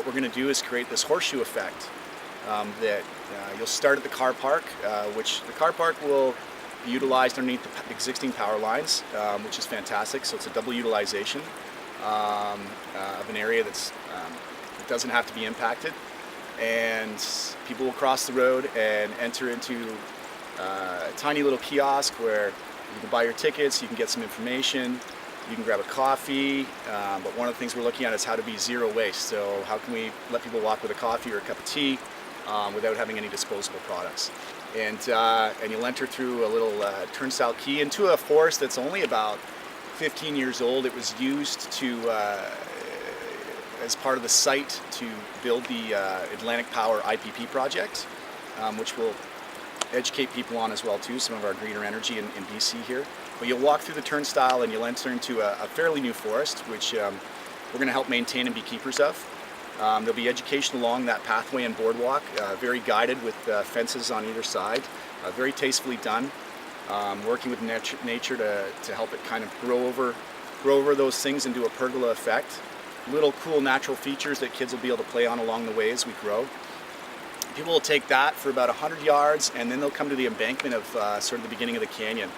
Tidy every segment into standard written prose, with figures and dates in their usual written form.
what we're going to do is create this horseshoe effect that you'll start at the car park, which the car park will be utilized underneath the existing power lines, which is fantastic. So it's a double utilization of an area that doesn't have to be impacted. And people will cross the road and enter into a tiny little kiosk where you can buy your tickets, you can get some information, you can grab a coffee, but one of the things we're looking at is how to be zero waste. So how can we let people walk with a coffee or a cup of tea without having any disposable products. And you'll enter through a little turnstile key into a forest that's only about 15 years old. It was used to as part of the site to build the Atlantic Power IPP project, which will educate people on as well too, some of our greener energy in BC here. But you'll walk through the turnstile and you'll enter into a fairly new forest, which we're going to help maintain and be keepers of. There'll be education along that pathway and boardwalk, very guided with fences on either side, very tastefully done, working with nature to help it kind of grow over those things and do a pergola effect. Little cool natural features that kids will be able to play on along the way as we grow. People will take that for about 100 yards and then they'll come to the embankment of sort of the beginning of the canyon.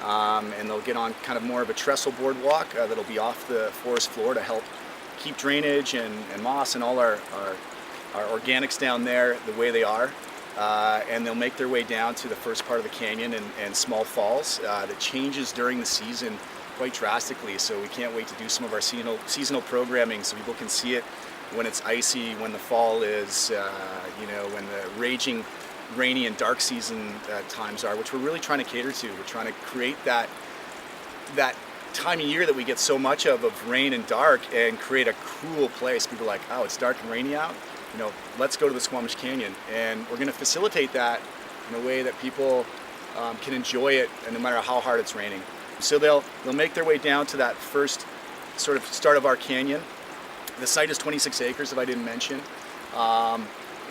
And they'll get on kind of more of a trestle boardwalk that'll be off the forest floor to help keep drainage and moss and all our organics down there the way they are. And they'll make their way down to the first part of the canyon and small falls that changes during the season quite drastically. So we can't wait to do some of our seasonal programming so people can see it when it's icy, when the fall is, when the raging rainy and dark season times are, which we're really trying to cater to. We're trying to create that time of year that we get so much of rain and dark and create a cool place. People are like, oh, it's dark and rainy out, let's go to the Squamish Canyon. And we're going to facilitate that in a way that people can enjoy it, and no matter how hard it's raining. So they'll make their way down to that first sort of start of our canyon. The site is 26 acres, if I didn't mention.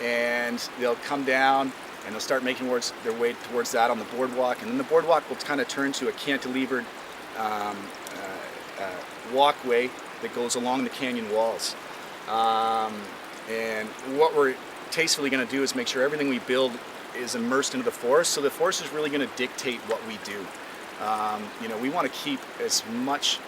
And they'll come down and they'll start making their way towards that on the boardwalk. And then the boardwalk will kind of turn to a cantilevered walkway that goes along the canyon walls. And what we're tastefully going to do is make sure everything we build is immersed into the forest. So the forest is really going to dictate what we do. We want to keep as much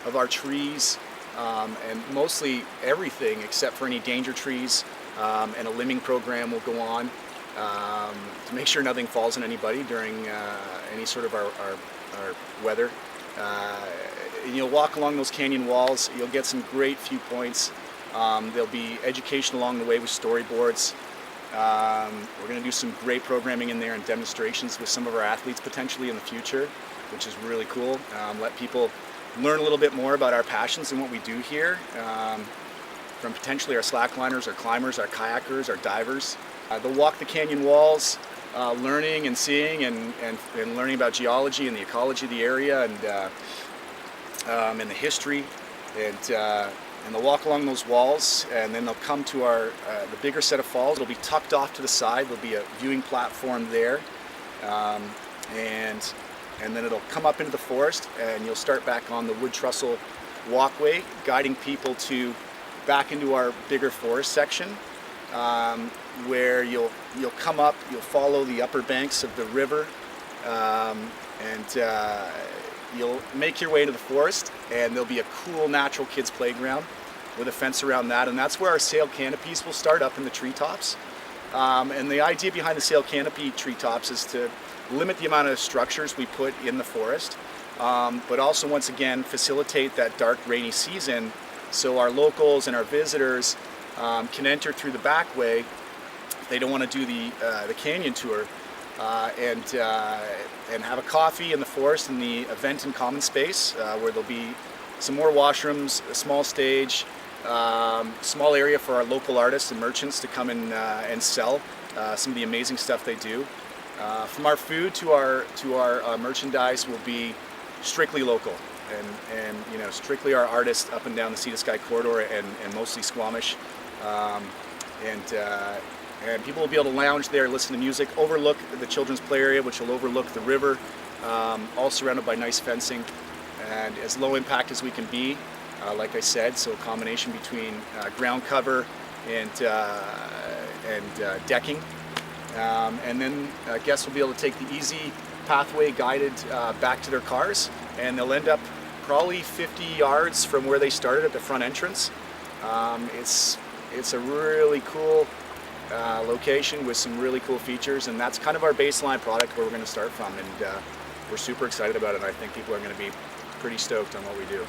of our trees and mostly everything except for any danger trees, and a limbing program will go on to make sure nothing falls on anybody during any sort of our weather. And you'll walk along those canyon walls, you'll get some great viewpoints. There'll be education along the way with storyboards. We're going to do some great programming in there and demonstrations with some of our athletes potentially in the future, which is really cool. Let people learn a little bit more about our passions and what we do here, from potentially our slackliners, our climbers, our kayakers, our divers. They'll walk the canyon walls, learning and seeing and learning about geology and the ecology of the area and the history. And they'll walk along those walls, and then they'll come to the bigger set of falls. It'll be tucked off to the side. There'll be a viewing platform there, and then it'll come up into the forest, and you'll start back on the wood trestle walkway, guiding people back into our bigger forest section, where you'll come up, you'll follow the upper banks of the river, and you'll make your way into the forest, and there'll be a cool natural kids playground with a fence around that, and that's where our sail canopies will start up in the treetops. And the idea behind the sail canopy treetops is to limit the amount of structures we put in the forest, but also once again facilitate that dark rainy season so our locals and our visitors can enter through the back way if they don't want to do the canyon tour, and have a coffee in the forest in the event and common space, where there'll be some more washrooms, a small stage, small area for our local artists and merchants to come and sell some of the amazing stuff they do. From our food to our merchandise will be strictly local, and strictly our artists up and down the Sea to Sky corridor, and mostly Squamish, and people will be able to lounge there, listen to music, overlook the children's play area, which will overlook the river, all surrounded by nice fencing, and as low impact as we can be, like I said. So a combination between ground cover and decking. And then guests will be able to take the easy pathway guided back to their cars, and they'll end up probably 50 yards from where they started at the front entrance. It's a really cool location with some really cool features, and that's kind of our baseline product where we're going to start from, and we're super excited about it. I think people are going to be pretty stoked on what we do.